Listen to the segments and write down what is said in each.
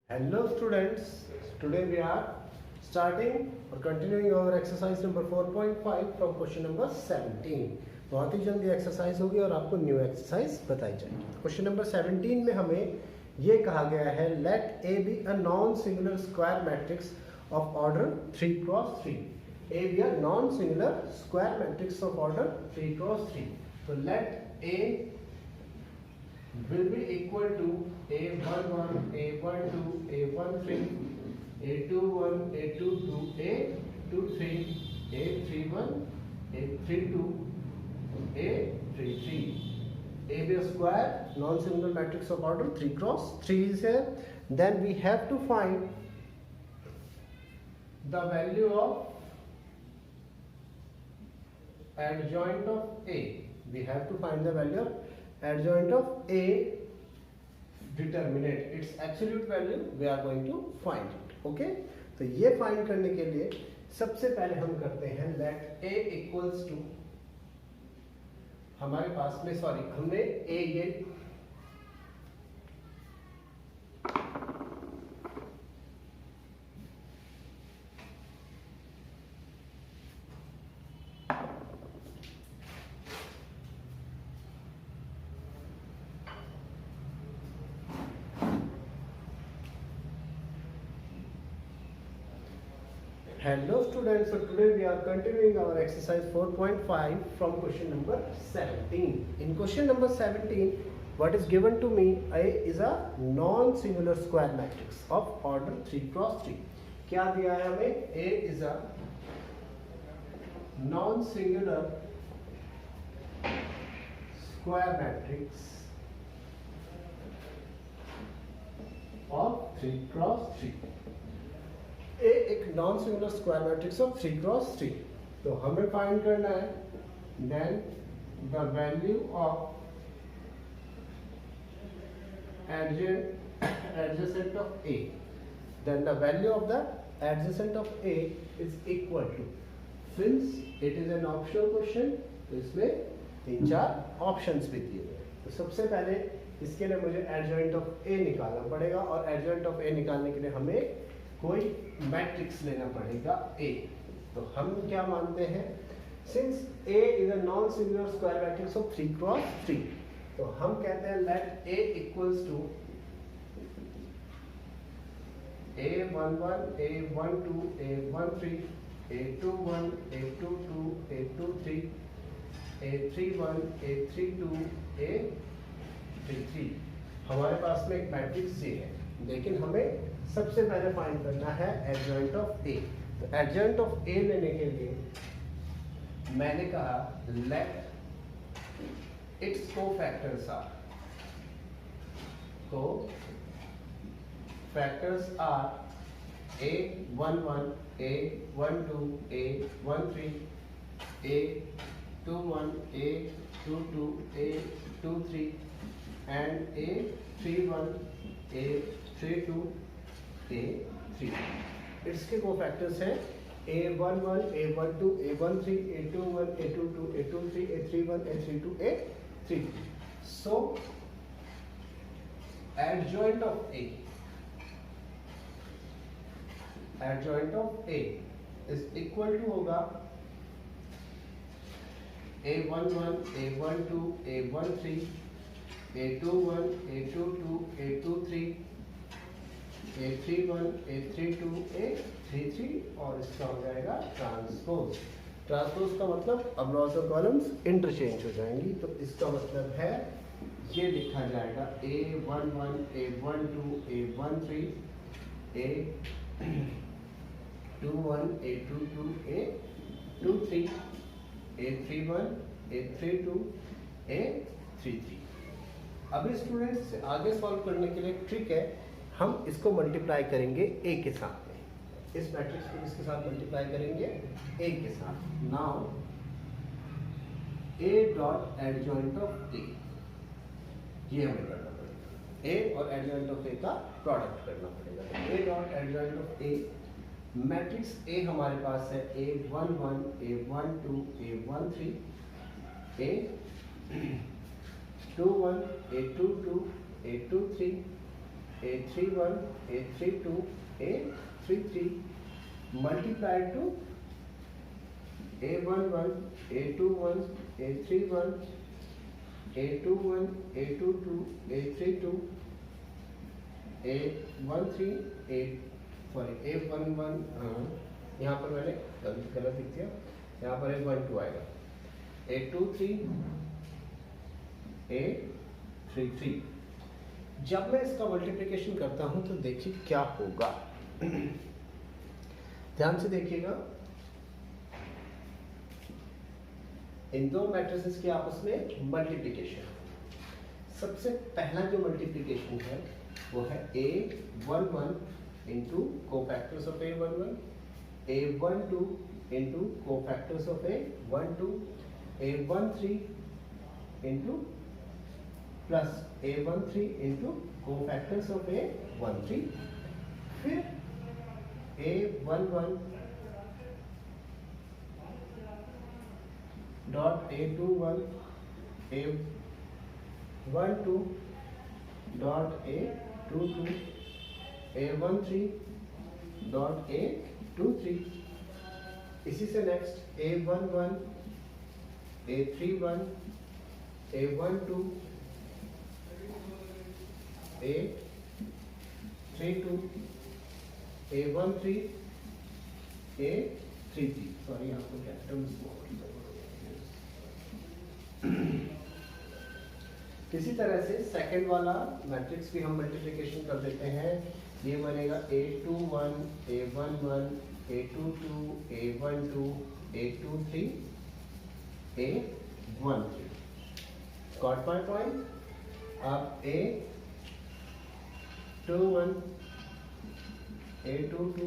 Hello students, today we are starting or continuing our exercise number 4.5 from question number 17. बहुत ही जल्दी exercise होगी और आपको न्यू एक्सरसाइज बताई जाएगी। क्वेश्चन नंबर 17 में हमें ये कहा गया है let A B a non singular square matrix of order 3 cross 3। A B a non singular square matrix of order 3 cross 3। तो let A will be equal to A11, A12, A13, A21, A22, A23, A31, A32, A33. A be a square non-singular matrix of order 3 cross 3 is here. Then we have to find the value of adjoint of A. We have to find the value of adjoint of A, determinate its absolute value we are going to find it. Okay, तो ये find करने के लिए सबसे पहले हम करते हैं लेट A इक्वल्स टू, हमारे पास में हमने A ये Hello students, so today we are continuing our exercise 4.5 from question number 17. In question number 17, what is given to me, A is a non-singular square matrix of order 3 cross 3. क्या दिया है हमें? A is a non-singular square matrix of 3 cross 3. A एक non singular square matrix of 3 cross 3। तो हमें find करना है then the value of adjacent of A, then the value of the adjacent of A is equal to, since it is an optional question तो इसमें 3-4 options भी दिए हुए हैं। तो सबसे पहले इसके लिए मुझे adjoint of A निकालना पड़ेगा और adjoint of A निकालने के लिए हमें कोई मैट्रिक्स लेना पड़ेगा A। तो हम क्या मानते हैं, since A is a non singular square matrix of 3 cross 3, तो हम कहते हैं late A equals to A11, A12, A13, A21, A22, A23, A31, A32, A33। हमारे पास में एक मैट्रिक्स ये है, लेकिन हमें सबसे पहले फाइंड करना है एडजॉइंट ऑफ ए। तो एडजॉइंट ऑफ ए लेने के लिए मैंने कहा लेट इट्स कोफैक्टर्स आर, तो factors are A11, A12, A13, A21, A22, A23 and A31, A32, A3। इसके कोफैक्टर्स हैं A11, A12, A13, A21, A22, A23, A31, A32, A33। So adjoint of A is equal to होगा A11, A12, A13, A21, A22, A23, A31, A32, A33 और इसका हो जाएगा transpose. Transpose का मतलब अब रॉस और कॉलम्स इंटरचेंज हो जाएंगी। तो इसका मतलब है ये लिखा जाएगा A11, A12, A13, A21, A22, A23, A31, A32, A33। अभी स्टूडेंट्स आगे सॉल्व करने के लिए ट्रिक है, हम इसको मल्टीप्लाई करेंगे ए के साथ में, इस मैट्रिक्स को किसके साथ मल्टीप्लाई करेंगे? ए के साथ। Now a dot adjoint of a, ये हमें करना पड़ेगा। ए और एडजॉइंट ऑफ ए का प्रोडक्ट करना पड़ेगा। ए dot adjoint of A, matrix A हमारे पास है A11, A12, A13, A21, A22, A23, A31, A32, A33 multiplied to A11, A21, A31, A21, A22, A32, A11, यहाँ पर मैंने गलत लिख दिया, यहाँ पर A12 आएगा, A23, A33। जब मैं इसका मल्टीप्लिकेशन करता हूं तो देखिए क्या होगा। ध्यान से देखिएगा, इन दो मैट्रिसेस के आपस में मल्टीप्लिकेशन। सबसे पहला जो मल्टीप्लिकेशन है वो है A11 into cofactors of A11, A12 into cofactors of A12, A13 into plus A13 into cofactors of A13, फिर A11 dot A21, A12 dot A22, A13 dot A23। इसी से next A11, A31, A12, A32, A13, A33। Sorry, यहाँ पर capital small. इसी तरह से second वाला matrix भी हम मल्टीप्लिकेशन कर देते हैं। ये बनेगा A21, A11, A22, A12, A23, A13। Got my point? अब A21, A22,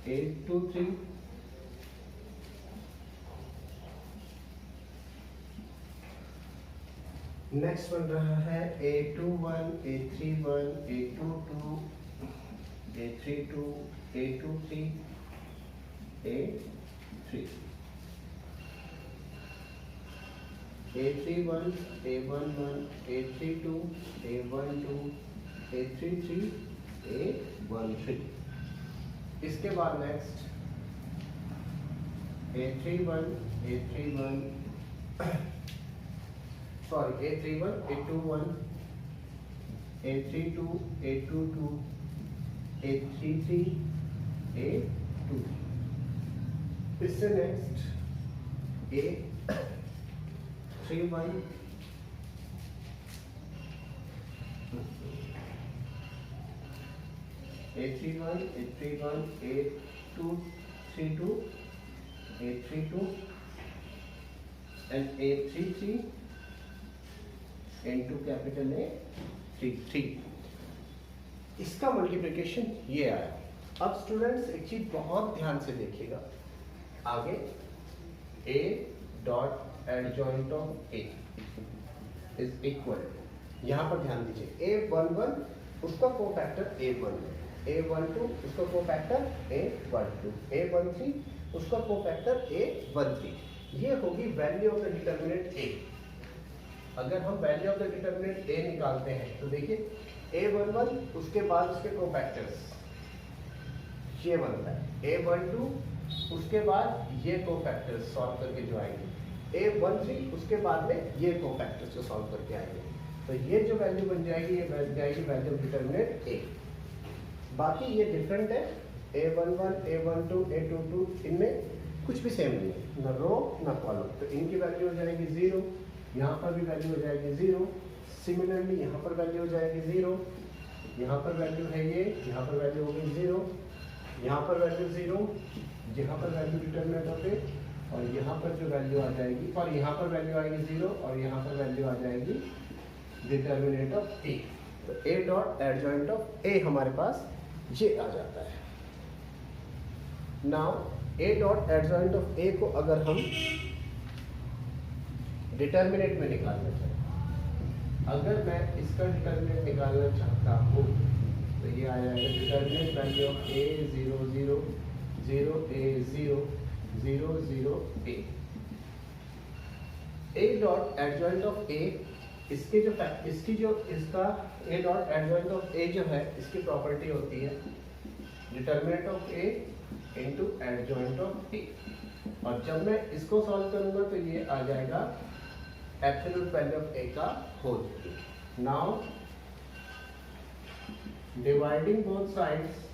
A23, नेक्स्ट बन रहा है A21, A31, A22, A32, A23, A3, A31, A11, A32, A12, A33, A13। इसके बाद next A31, A31 sorry A31, A21, A32, A22, A33, A23। इससे next A31, A31, A31, A232, A32 and A33 into capital A33। इसका multiplication ये आया। अब students एक चीज बहुत ध्यान से देखिएगा, आगे A dot adjoint of A is equal, यहाँ पर ध्यान दीजिए, A11 उसका कोफैक्टर A11, A12 उसका कोफैक्टर A12, A13 उसका कोफैक्टर A13। ये होगी value of the determinant A। अगर हम value of the determinant A निकालते हैं तो देखिए A11 उसके बाद उसके कोफैक्टर्स ये बनता है, A12 उसके बाद ये कोफैक्टर्स सॉल्व करके जो आएंगे, A13 उसके बाद में ये कोफैक्टर्स जो सॉल्व करके आएंगे। तो ये जो वैल्यू बन जाएगी ये बन जाएगी वैल्यू ऑफ डिटर्मिनेंट A। बाकी ये डिफरेंट है, A11, A12, A22 इनमें कुछ भी सेम नहीं है, ना रो ना कॉलम। तो इनकी वैल्यू हो जाएगी 0, यहाँ पर भी वैल्यू हो जाएगी 0, सिमिलरली यहाँ पर वैल्यू हो जाएगी 0, यहाँ पर वैल्यू है ये, यहाँ पर वैल्यू होगी 0, यहाँ पर वैल्यू 0, यहाँ पर वैल्यू डिटर्मिनेंट ऑफ A, और यहाँ पर जो वैल्यू आ जाएगी, और यहाँ पर वैल्यू आएगी 0, और यहाँ पर वैल्यू आ जाएगी डिटर्मिनेंट ऑफ A। तो A dot adjoint of A हमारे पास ये आ जाता है। Now A dot adjoint of A को अगर हम डिटर्मिनेंट में निकालना चाहें, अगर मैं इसका डिटर्मिनेंट निकालना चाहता हूँ तो ये आ जाएगा determinant value of A 0 0 0 A 0 0 0 A। A dot adjoint of A इसकी जो इसका a dot adjoint of a जो है इसकी प्रॉपर्टी होती है determinant of A into adjoint of a, और जब मैं इसको सॉल्व करूंगा तो ये आ जाएगा एब्सोल्यूट वैल्यू ऑफ ए का whole. Now dividing both sides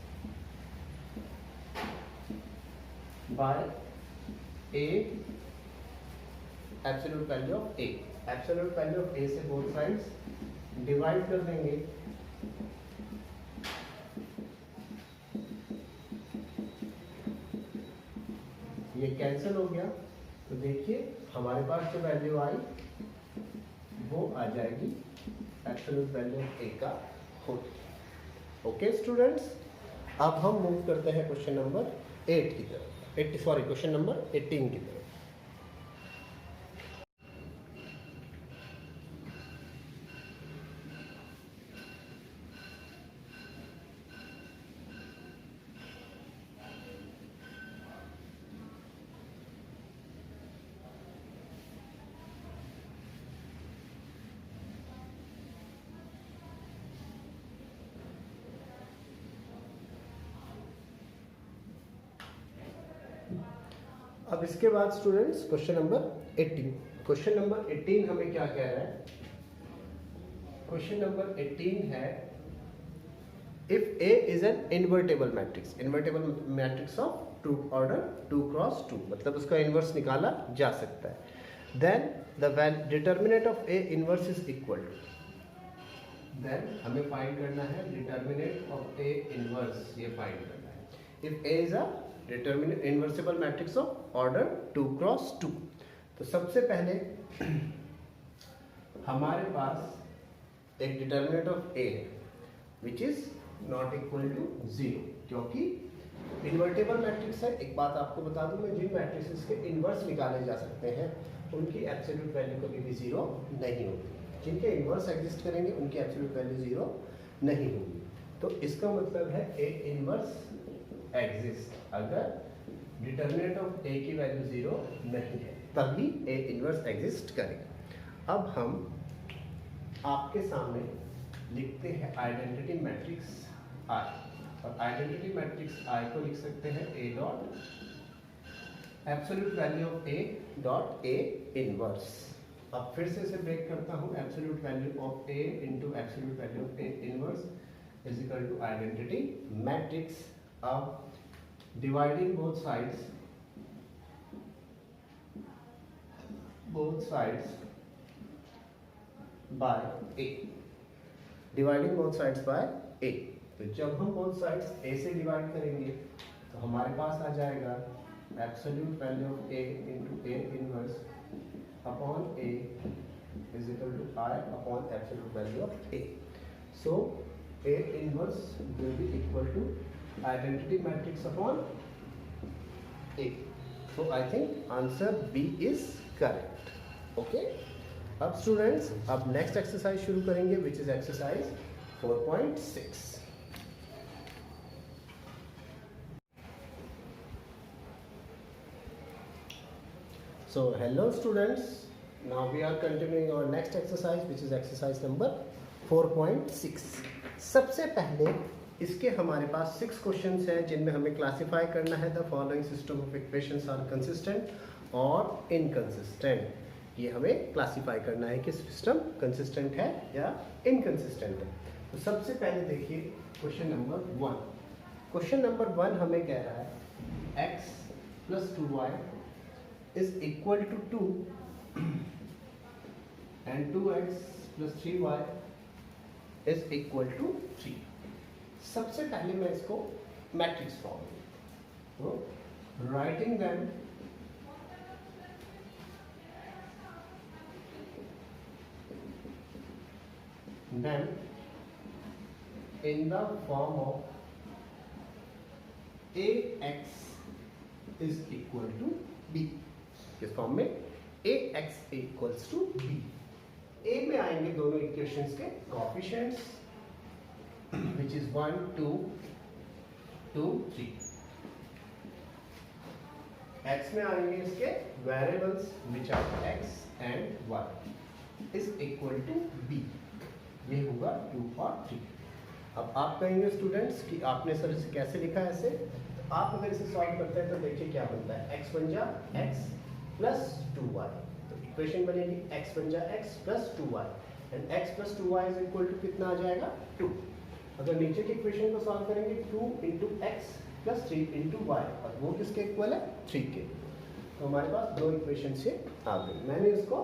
by a absolute value of a, absolute value of a से बोथ साइड्स डिवाइड कर देंगे, ये कैंसिल हो गया, तो देखिए हमारे पास जो वैल्यू आई वो आ जाएगी एब्सोल्यूट वैल्यू ऑफ ए का होल। ओके स्टूडेंट्स, अब हम मूव करते हैं क्वेश्चन नंबर 8 की तरफ, क्वेश्चन नंबर 18 की तरफ। अब इसके बाद students question number 18, question number 18 हमें क्या कह रहा है? क्वेश्चन नंबर 18 है if a is an invertible matrix of two order 2 cross 2, मतलब उसका इन्वर्स निकाला जा सकता है। Then the determinant of a inverse is equal to, then हमें फाइंड करना है डिटर्मिनेंट ऑफ ए इन्वर्स, ये फाइंड करना है। If a is a determinant invertible matrix of order 2 cross 2, तो सबसे पहले हमारे पास एक डिटर्मिनेंट ऑफ ए है which is not equal to 0, क्योंकि इन्वर्टेबल मैट्रिक्स है। एक बात आपको बता दूं मैं, जिन मैट्रिक्स के इन्वर्स निकाले जा सकते हैं उनकी एब्सोल्यूट वैल्यू कभी भी 0 नहीं होती, जिनके इन्वर्स एग्जिस्ट करेंगे उनकी एब्सोल्यूट वैल्यू 0 नहीं होगी। तो इसका मतलब है ए इन्वर्स एग्जिस्ट, अगर डिटर्मिनेंट ऑफ ए की वैल्यू 0 नहीं है तभी ए इन्वर्स एग्जिस्ट करेगा। अब हम आपके सामने लिखते हैं आइडेंटिटी मैट्रिक्स आई, और आइडेंटिटी मैट्रिक्स आई को लिख सकते हैं A dot absolute value of A dot A inverse. अब फिर से इसे ब्रेक करता हूँ, absolute value of A into absolute value of A inverse is equal to identity matrix. अब dividing both sides by a, dividing both sides by a, तो जब हम both sides a से डिवाइड करेंगे तो हमारे पास आ जाएगा absolute value of a into A inverse upon a is equal to I upon absolute value of a। So a inverse will be equal to identity matrix upon A. So I think answer B is correct. Okay. अब students, अब next exercise शुरू करेंगे which is exercise 4.6. So hello students, now we are continuing our next exercise which is exercise number 4.6. सबसे पहले इसके हमारे पास 6 questions हैं जिनमें हमें क्लासिफाई करना है the following system of equations are consistent और इनकंसिस्टेंट। ये हमें क्लासिफाई करना है कि सिस्टम कंसिस्टेंट है या इनकंसिस्टेंट है। तो सबसे पहले देखिए क्वेश्चन नंबर 1। क्वेश्चन नंबर 1 हमें कह रहा है x plus 2y is equal to 2 and 2x plus 3y is equal to 3। सबसे पहले मैं इसको मैट्रिक्स फॉर्म में, तो writing them in the form of ax is equal to b। किस फॉर्म में? ax equals to b। a में आएंगे दोनों इक्वेशंस के कोएफिशिएंट्स which is 1, 2, 2, 3। x में आएंगे इसके variables which are x and y। Is equal to B. ये होगा 2 और 3। अब आप कहेंगे स्टूडेंट्स कि आपने सर इसे कैसे लिखा है ऐसे, तो आप अगर इसे सॉल्व करते हैं तो देखिए क्या बनता है, x बन जा x प्लस 2y, तो इक्वेशन बनेगी x बन जा x plus 2y and x plus 2y is equal to कितना आ जाएगा 2। अगर नीचे की इक्वेशन को सॉल्व करेंगे 2 into X plus 3 into Y, और वो किसके इक्वल है 3 के, तो हमारे पास दो इक्वेशन से आ गई। मैंने इसको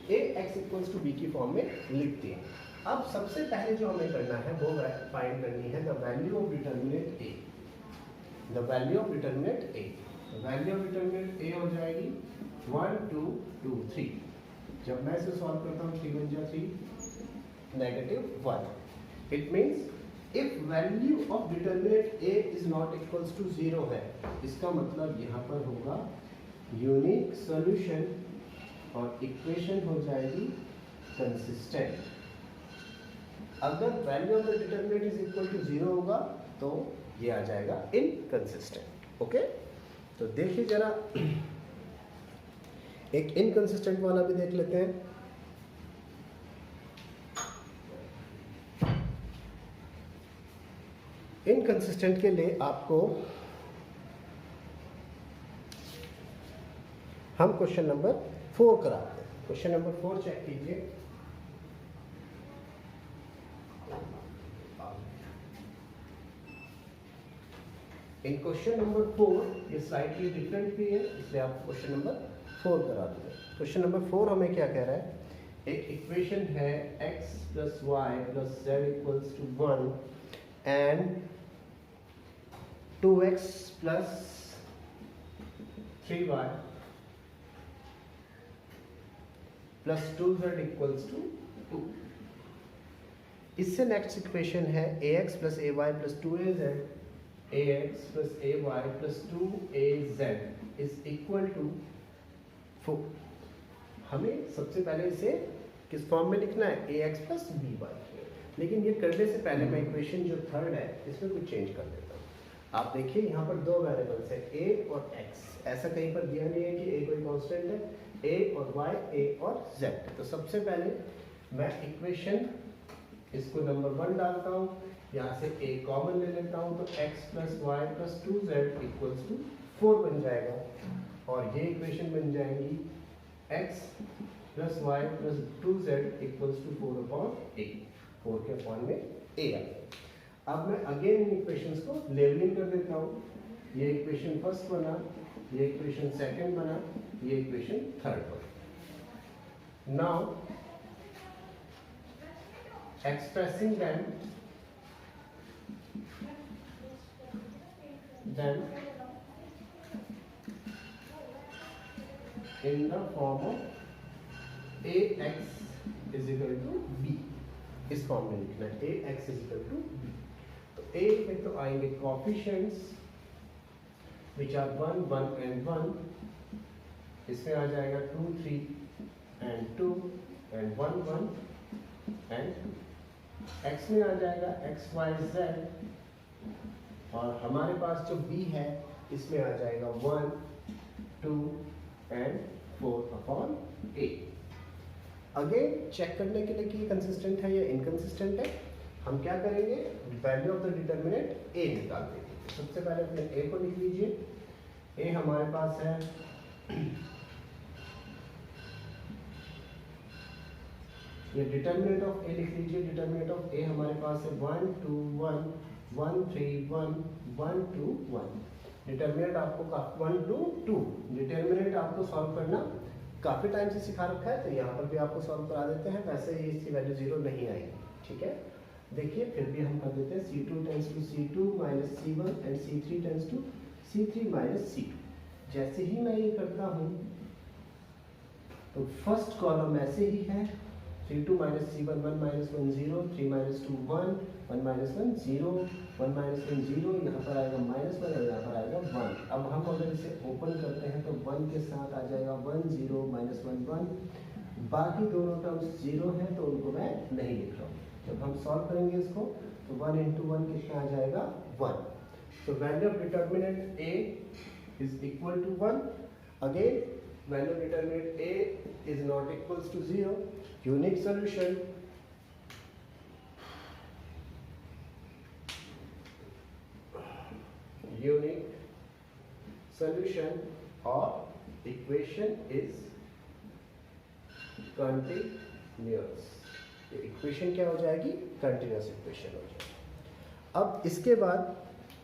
ए एक्स इक्वल्स टू बी की फॉर्म में लिख दिया। अब सबसे पहले जो हमें करना है वो फाइंड करनी है the value of determinant a. The value of determinant a, value of determinant a हो जाएगी 1 2 2 3। जब मैं इसे सॉल्व करता हूँ 3 बन जा 3 negative 1। It means if value of determinant A is not equals to 0 है, इसका मतलब यहाँ पर होगा यूनिक सॉल्यूशन और इक्वेशन हो जाएगी कंसिस्टेंट। अगर value of the determinant is equal to 0 होगा तो ये आ जाएगा इनकंसिस्टेंट। ओके, तो देखिए जरा एक इनकंसिस्टेंट वाला भी देख लेते हैं। इनकंसिस्टेंट के लिए आपको हम क्वेश्चन नंबर 4 कराते हैं। क्वेश्चन नंबर 4 चेक कीजिए। इन क्वेश्चन नंबर 4 ये स्लाइटली डिफरेंट भी है, इसलिए आप क्वेश्चन नंबर 4 करा देंगे। क्वेश्चन नंबर 4 हमें क्या कह रहा है, एक इक्वेशन है x plus Y plus Z equals to 1 and 2x plus 3y plus 2z equals to 2। इससे नेक्स्ट इक्वेशन है ax plus ay plus 2az, ax plus ay plus 2az is equal to 4। हमें सबसे पहले इसे किस फॉर्म में लिखना है, ax प्लस by। लेकिन ये करने से पहले मैं इक्वेशन जो थर्ड है इसमें कुछ चेंज कर देता हूँ। आप देखिए यहाँ पर दो वेरिएबल्स है a और x, ऐसा कहीं पर दिया नहीं है कि a कोई कांस्टेंट है, a और y, a और z। तो सबसे पहले मैं इक्वेशन इसको नंबर 1 डालता हूँ, यहाँ से a कॉमन ले लेता हूँ, तो x plus Y plus 2z equals to 4 बन जाएगा, और ये इक्वेशन बन जाएगी x plus Y plus 2z equals to 4 upon a, 4 के अपॉन में a आ गया। अब मैं अगेन इन इक्वेशंस को लेवलिंग कर देता हूँ। ये इक्वेशन फर्स्ट बना, ये इक्वेशन सेकंड बना, ये इक्वेशन थर्ड बना। Now expressing them in the form of ax is equal to b, इस फॉर्म में लिखना है ax is equal to b। तो a में तो आएंगे कोएफिशिएंट्स which are 1 1 and 1, इसमें आ जाएगा 2 3 and 2 and 1 1 and 2। x में आ जाएगा x y z, और हमारे पास जो b है इसमें आ जाएगा 1 2 and 4 upon a। Again check करने के लिए कि ये कंसिस्टेंट है या इनकंसिस्टेंट है, हम क्या करेंगे, value of the determinant a निकाल देंगे। सबसे पहले अपने a को लिख लीजिए। a हमारे पास है ये डिटर्मिनेंट ऑफ a लिख लीजिए। डिटर्मिनेंट ऑफ a हमारे पास है 1 2 1 1 3 1 1 2 1। डिटर्मिनेंट आपको 1 2 2, डिटर्मिनेंट आपको सॉल्व करना काफ़ी टाइम से सिखा रखा है, तो यहाँ पर भी आपको सॉल्व करा देते हैं। वैसे ही इसकी वैल्यू 0 नहीं आएगी, ठीक है। देखिए फिर भी हम कर देते हैं c2 tends to c2 minus c1 and c3 tends to c3 minus c2। जैसे ही मैं ये करता हूँ तो फर्स्ट कॉलम ऐसे ही है, c2 minus c1 1 minus 1 0, 3 minus 2 1 1 minus 1 0 1 minus 1 0, यहाँ पर आएगा -1 और यहाँ पर आएगा 1। अब हम अगर इसे ओपन करते हैं तो 1 के साथ आ जाएगा 1 0 माइनस 1 1। बाकी दोनों टर्म्स 0 हैं तो उनको मैं नहीं लिख रहा हूँ। जब हम सॉल्व करेंगे इसको तो 1 इंटू 1 कितना आ जाएगा 1। तो value of determinant a is equal to 1। Again when you determine a is not equals to 0, unique solution, or equation is continuous. Equation क्या हो जाएगी? कंटिन्यूस इक्वेशन हो जाएगी। अब इसके बाद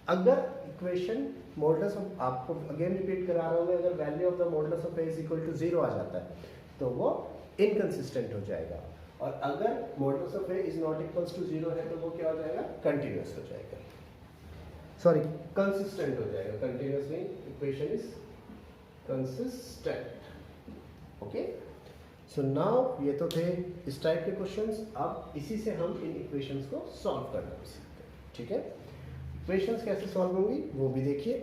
अगर इक्वेशन मॉडुलस ऑफ, आपको अगेन रिपीट करा रहा हूँ मैं, अगर value of the modulus of A is equal to 0 आ जाता है तो वो इनकंसिस्टेंट हो जाएगा, और अगर modulus of A is not equals to 0 है तो वो क्या हो जाएगा? कंटिन्यूस हो जाएगा, सॉरी कंसिस्टेंट हो जाएगा। कंटिन्यूस में equation is consistent. Okay, so now ये तो थे इस टाइप के क्वेश्चंस। अब इसी से हम इन इक्वेशंस को सॉल्व करना सीखते हैं, ठीक है? इक्वेशंस कैसे सॉल्व होंगी वो भी देखिए।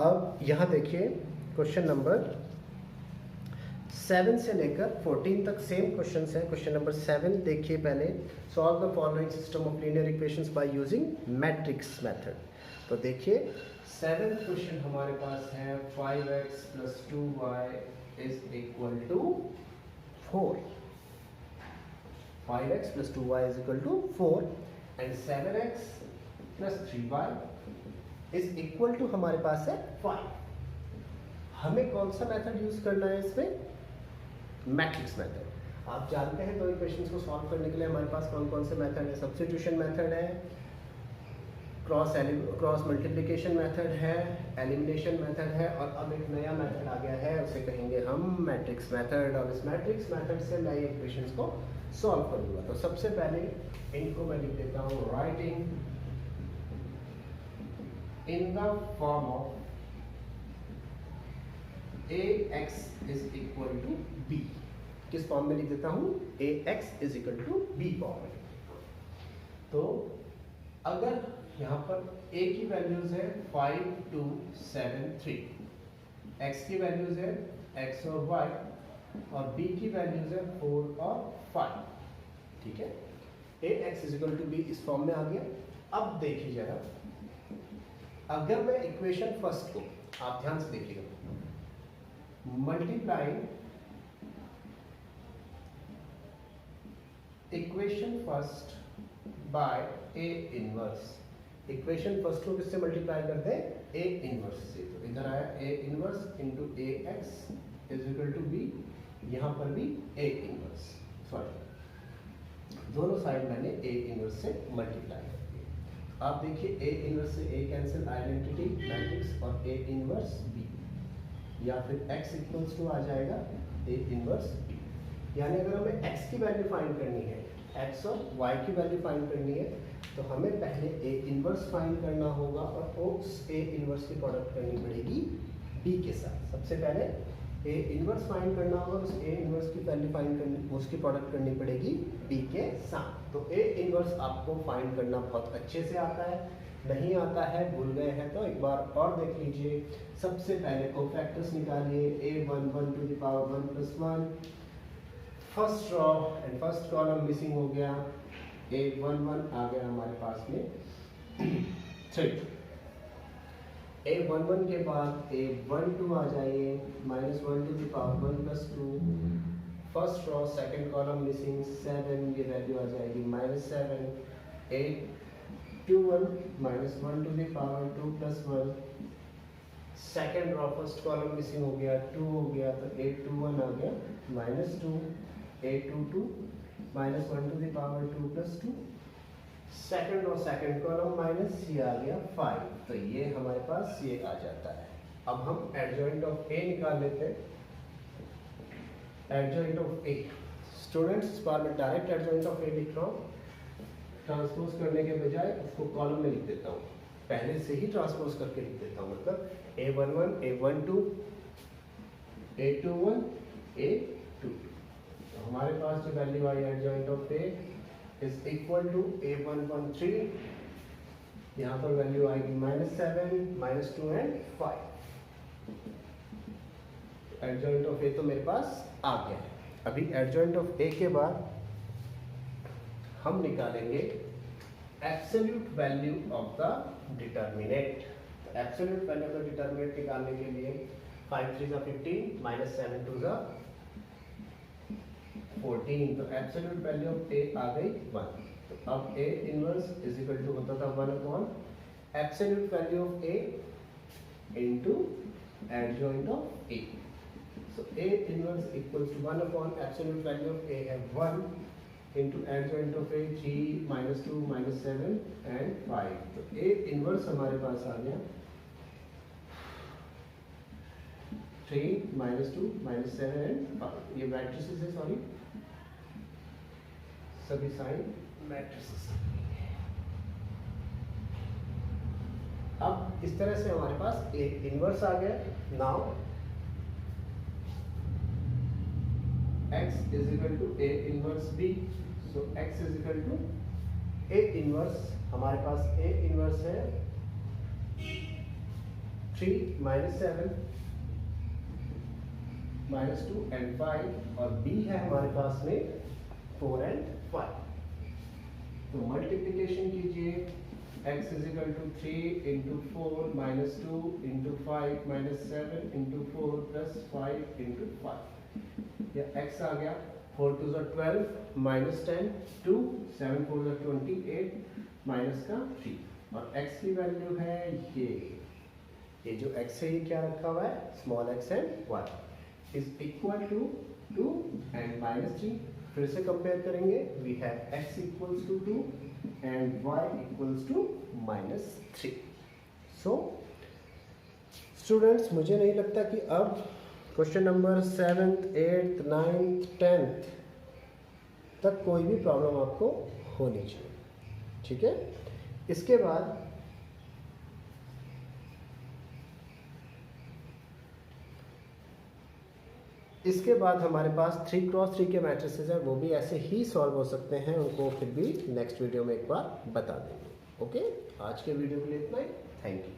अब यहाँ देखिए क्वेश्चन नंबर 7 से लेकर 14 तक सेम क्वेश्चंस हैं। क्वेश्चन नंबर 7 देखिए पहले, solve the following system of linear equations by using matrix method. तो देखिए 7th क्वेश्चन हमारे पास है 5x + 2y = 4। 5x + 2y = 4 and 7x + 3y = हमारे पास है 5। हमें कौन सा मेथड यूज करना है इसमें? Matrix method. आप जानते हैं दो इक्वेशंस को सॉल्व करने के लिए हमारे पास कौन कौन से मेथड है? सब्स्टिट्यूशन मेथड है, क्रॉस मल्टीप्लिकेशन मेथड है, एलिमिनेशन मेथड है, और अब एक नया मेथड आ गया है, उसे कहेंगे हम मैट्रिक्स मेथड। और इस मैट्रिक्स मेथड से मैं इक्वेशंस को सॉल्व करूंगा। तो सबसे पहले इनको मैं लिख देता हूँ, writing in the form of ax = b। किस फॉर्म में लिख देता हूँ? ax = b फॉर्म में। तो अगर यहाँ पर a की वैल्यूज है 5, 2, 7, 3, x की वैल्यूज है x और y, और b की वैल्यूज है 4 और 5, ठीक है? ax = b इस फॉर्म में आ गया। अब देखिए जरा, अगर मैं इक्वेशन फर्स्ट को, आप ध्यान से देखिएगा, multiplying equation first by a inverse, equation first को किससे मल्टीप्लाई करते हैं? a इनवर्स से। तो इधर आया a inverse into ax = b, यहां पर भी a इनवर्स, सॉरी दोनों साइड मैंने a इनवर्स से मल्टीप्लाई कर दिया। आप देखिए a इनवर्स से a कैंसिल, आइडेंटिटी मैट्रिक्स, और a इनवर्स b, या फिर x = आ जाएगा a इनवर्स b। यानी अगर हमें x की वैल्यू फाइंड करनी है, x और y की वैल्यू फाइंड करनी है, तो हमें पहले a इनवर्स फाइंड करना होगा, और उस a इनवर्स की प्रोडक्ट करनी पड़ेगी b के साथ। सबसे पहले a इनवर्स फाइंड करना होगा, उस a इनवर्स की वैल्यू फाइंड करनी, उसकी प्रोडक्ट करनी पड़ेगी b के साथ। तो a इनवर्स आपको फाइंड करना बहुत अच्छे से आता है, नहीं आता है, भूल गए हैं तो एक बार और देख लीजिए। सबसे पहले कोफैक्टर्स निकालिए, a11 to the power 1 + 1, first raw and first column missing हो गया, a11 आ गया हमारे पास में 3। a11 के बाद a12 आ जाइए, -1 to the power 1 + 2, first raw second column missing 7, ये वैल्यू आ जाएगी -7, a21 -1 to the power 2 + 1, second raw first column missing हो गया, 2 हो गया, तो a21 आ गया -2, a22 -1 to the power 2 + 2, second raw second column minus, ये आ गया 5, तो ये हमारे पास ये आ जाता है। अब हम एडजॉइंट ऑफ a निकाल लेते हैं। एडजॉइंट ऑफ a, स्टूडेंट्स इस बार मैं डायरेक्ट एडजॉइंट ऑफ a लिख रहा हूँ, ट्रांसपोज करने के बजाय उसको कॉलम में लिख देता हूँ। पहले से ही ट्रांसपोज करके लिख देता हूँ, मतलब A11 A12 A21 A22। तो हमारे पास जो वैल्यू आई adjoint of A is equal to A113, यहाँ पर वैल्यू आएगी -7 -2 एंड 5। एडजॉइंट ऑफ A तो मेरे पास आ गया है। अभी एडजॉइंट ऑफ A के बाद हम निकालेंगे absolute value of the determinant. तो absolute value of the determinant निकालने के लिए 5 3 15 -7 2 14। तो एब्सोल्यूट वैल्यू ऑफ A आ गई 1। तो अब A inverse is equal to होता था 1 upon absolute value of A into adjoint of A। So A inverse equals to 1 upon absolute value of A है 1 into adjoint of A 3 -2 -7 and 5। तो A inverse हमारे पास आ गया 3 -2 -7 and 5। ये matrices है, sorry सभी साइन मैट्रिसेस। अब इस तरह से हमारे पास A इनवर्स आ गया। Now x is equal to A inverse B, so x is equal to A inverse, हमारे पास A inverse है 3 -7 -2 and 5 और B है हमारे पास में 4 and 5। तो मल्टीप्लिकेशन कीजिए, x is equal to 3 into 4 -2 into 5 -7 into 4 plus 5 into 5। या x आ गया 4 2 12 -10 2 7 4 28 माइनस का 3 और x की वैल्यू है ये जो x है ये क्या रखा हुआ है, small x and 1 is equal to 2 and -3। फिर से कंपेयर करेंगे, we have x equals to 2 and y equals to -3। So students, मुझे नहीं लगता कि अब question number 7th 8th 9th 10th तक कोई भी प्रॉब्लम आपको होनी चाहिए, ठीक है। इसके बाद हमारे पास 3x3 के मैट्रिसेस हैं, वो भी ऐसे ही सॉल्व हो सकते हैं, उनको फिर भी नेक्स्ट वीडियो में एक बार बता देंगे। ओके, आज के वीडियो के लिए इतना ही। Thank you.